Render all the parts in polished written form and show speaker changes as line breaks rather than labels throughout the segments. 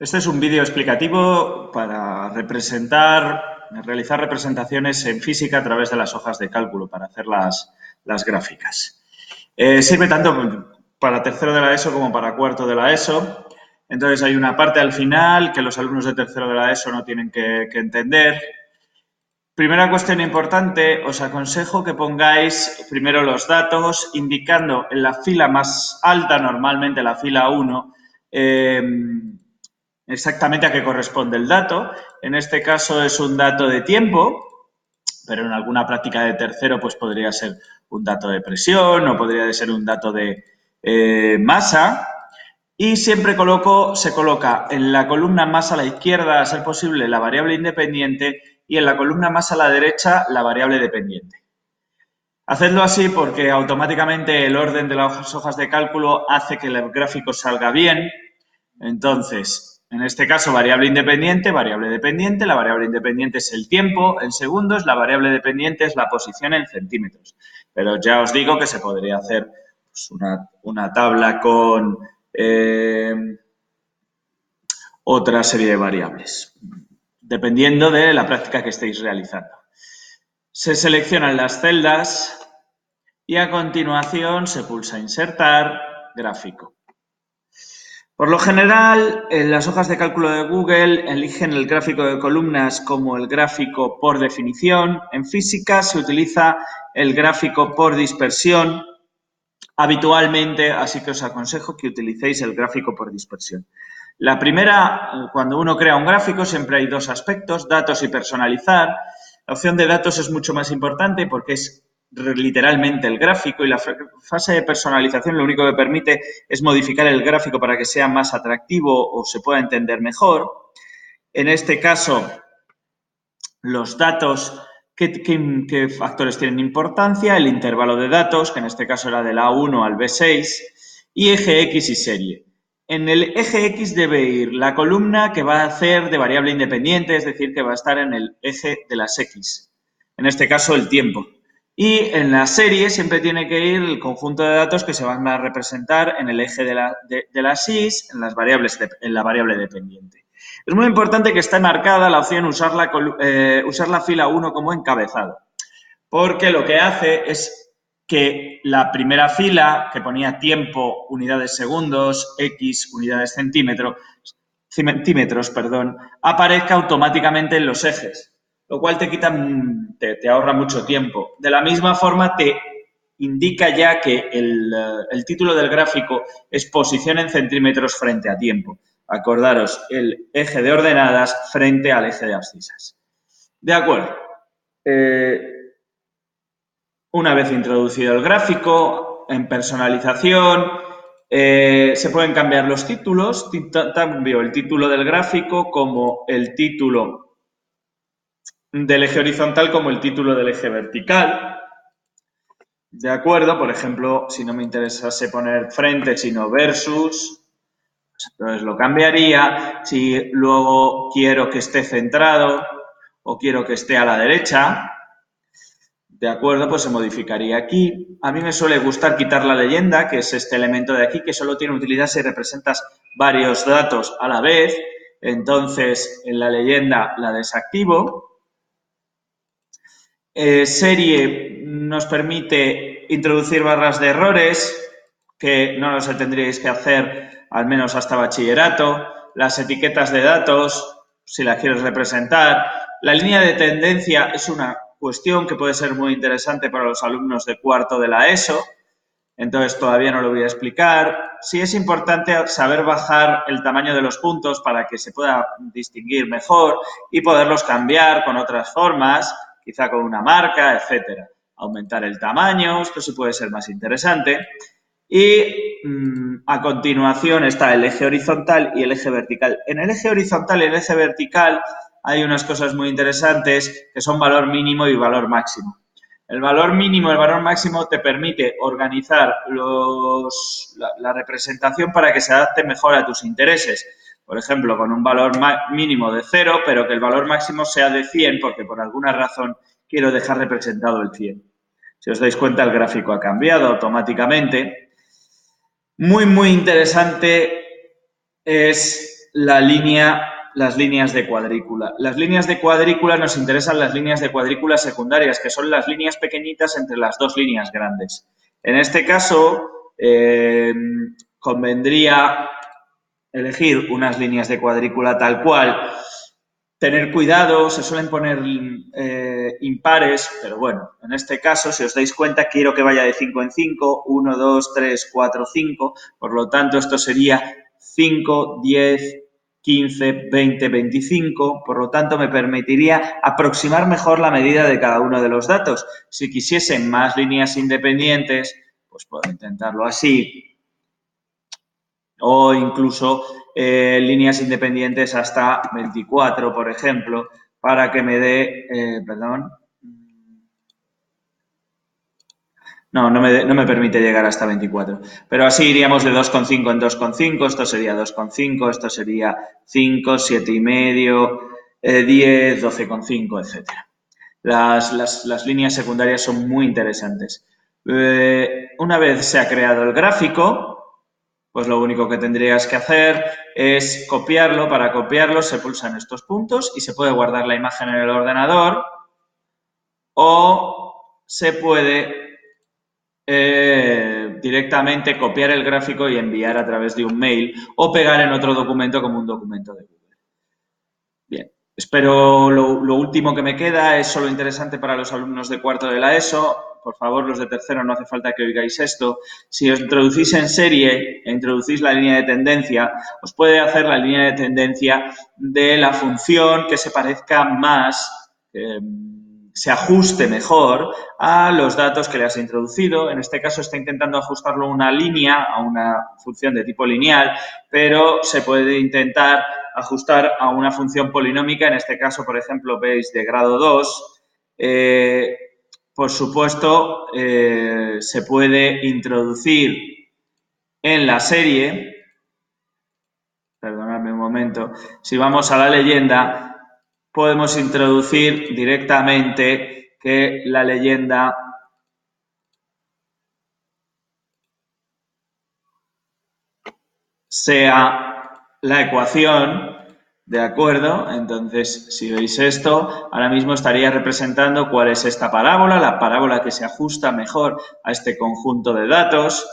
Este es un vídeo explicativo para realizar representaciones en física a través de las hojas de cálculo, para hacer las gráficas. Sirve tanto para tercero de la ESO como para cuarto de la ESO. Entonces hay una parte al final que los alumnos de tercero de la ESO no tienen que entender. Primera cuestión importante, os aconsejo que pongáis primero los datos indicando en la fila más alta, normalmente la fila 1, exactamente a qué corresponde el dato. En este caso es un dato de tiempo, pero en alguna práctica de tercero pues podría ser un dato de presión o podría ser un dato de masa. Y siempre se coloca en la columna más a la izquierda, a ser posible, la variable independiente y en la columna más a la derecha la variable dependiente. Hacedlo así porque automáticamente el orden de las hojas de cálculo hace que el gráfico salga bien. Entonces, en este caso, variable dependiente, la variable independiente es el tiempo en segundos, la variable dependiente es la posición en centímetros. Pero ya os digo que se podría hacer pues, una tabla con otra serie de variables, dependiendo de la práctica que estéis realizando. Se seleccionan las celdas y a continuación se pulsa Insertar, Gráfico. Por lo general, en las hojas de cálculo de Google eligen el gráfico de columnas como el gráfico por definición. En física se utiliza el gráfico por dispersión habitualmente, así que os aconsejo que utilicéis el gráfico por dispersión. La primera, cuando uno crea un gráfico, siempre hay dos aspectos, datos y personalizar. La opción de datos es mucho más importante porque es literalmente el gráfico y la fase de personalización lo único que permite es modificar el gráfico para que sea más atractivo o se pueda entender mejor. En este caso, los datos, ¿qué factores tienen importancia? El intervalo de datos, que en este caso era del A1 al B6, y eje X y serie. En el eje X debe ir la columna que va a hacer de variable independiente, es decir, que va a estar en el eje de las X, en este caso el tiempo. Y en la serie siempre tiene que ir el conjunto de datos que se van a representar en el eje de las Y, en la variable dependiente. Es muy importante que esté marcada la opción usar la fila 1 como encabezado, porque lo que hace es que la primera fila, que ponía tiempo, unidades segundos, X, unidades centímetros, aparezca automáticamente en los ejes, lo cual te ahorra mucho tiempo. De la misma forma, te indica ya que el título del gráfico es posición en centímetros frente a tiempo. Acordaros, el eje de ordenadas frente al eje de abscisas. De acuerdo. Una vez introducido el gráfico, en personalización, se pueden cambiar los títulos, tanto el título del gráfico como el título del eje horizontal como el título del eje vertical. De acuerdo, por ejemplo, si no me interesase poner frente, sino versus, entonces lo cambiaría. Si luego quiero que esté centrado o quiero que esté a la derecha, de acuerdo, pues se modificaría aquí. A mí me suele gustar quitar la leyenda, que es este elemento de aquí, que solo tiene utilidad si representas varios datos a la vez. Entonces, en la leyenda la desactivo. Serie nos permite introducir barras de errores, que no los tendríais que hacer al menos hasta bachillerato. Las etiquetas de datos, si las quieres representar. La línea de tendencia es una cuestión que puede ser muy interesante para los alumnos de cuarto de la ESO, entonces todavía no lo voy a explicar. Sí es importante saber bajar el tamaño de los puntos para que se pueda distinguir mejor y poderlos cambiar con otras formas, quizá con una marca, etcétera. Aumentar el tamaño, esto sí puede ser más interesante. Y a continuación está el eje horizontal y el eje vertical. En el eje horizontal y el eje vertical hay unas cosas muy interesantes que son valor mínimo y valor máximo. El valor mínimo y el valor máximo te permite organizar la representación para que se adapte mejor a tus intereses. Por ejemplo, con un valor mínimo de 0, pero que el valor máximo sea de 100 porque por alguna razón quiero dejar representado el 100. Si os dais cuenta, el gráfico ha cambiado automáticamente. Muy, muy interesante es las líneas de cuadrícula. Las líneas de cuadrícula nos interesan las líneas de cuadrícula secundarias, que son las líneas pequeñitas entre las dos líneas grandes. En este caso, convendría elegir unas líneas de cuadrícula tal cual. Tener cuidado, se suelen poner impares, pero bueno, en este caso, si os dais cuenta, quiero que vaya de 5 en 5, 1, 2, 3, 4, 5, por lo tanto, esto sería 5, 10, 15, 20, 25, por lo tanto, me permitiría aproximar mejor la medida de cada uno de los datos. Si quisiesen más líneas independientes, pues puedo intentarlo así, o incluso líneas independientes hasta 24, por ejemplo, para que me dé, perdón, no me permite llegar hasta 24, pero así iríamos de 2,5 en 2,5, esto sería 2,5, esto sería 5, 7,5, 10, 12,5, etc. Las líneas secundarias son muy interesantes. Una vez se ha creado el gráfico, pues lo único que tendrías que hacer es copiarlo. Para copiarlo se pulsan estos puntos y se puede guardar la imagen en el ordenador o se puede directamente copiar el gráfico y enviar a través de un mail o pegar en otro documento como un documento de Google. Bien, espero lo último que me queda es solo interesante para los alumnos de cuarto de la ESO. Por favor, los de tercero, no hace falta que oigáis esto. Si os introducís en serie e introducís la línea de tendencia, os puede hacer la línea de tendencia de la función que se parezca más, se ajuste mejor a los datos que le has introducido. En este caso está intentando ajustarlo a una línea, a una función de tipo lineal, pero se puede intentar ajustar a una función polinómica. En este caso, por ejemplo, veis de grado 2. Por supuesto, se puede introducir en la serie, perdonadme un momento, si vamos a la leyenda, podemos introducir directamente que la leyenda sea la ecuación, ¿de acuerdo? Entonces, si veis esto, ahora mismo estaría representando cuál es esta parábola, la parábola que se ajusta mejor a este conjunto de datos.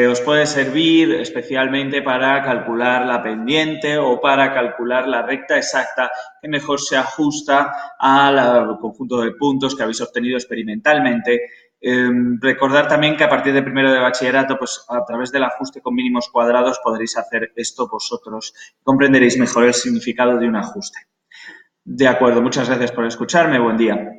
Os puede servir especialmente para calcular la pendiente o para calcular la recta exacta que mejor se ajusta al conjunto de puntos que habéis obtenido experimentalmente. Recordar también que a partir de primero de bachillerato, pues a través del ajuste con mínimos cuadrados podréis hacer esto vosotros. Comprenderéis mejor el significado de un ajuste. De acuerdo, muchas gracias por escucharme. Buen día.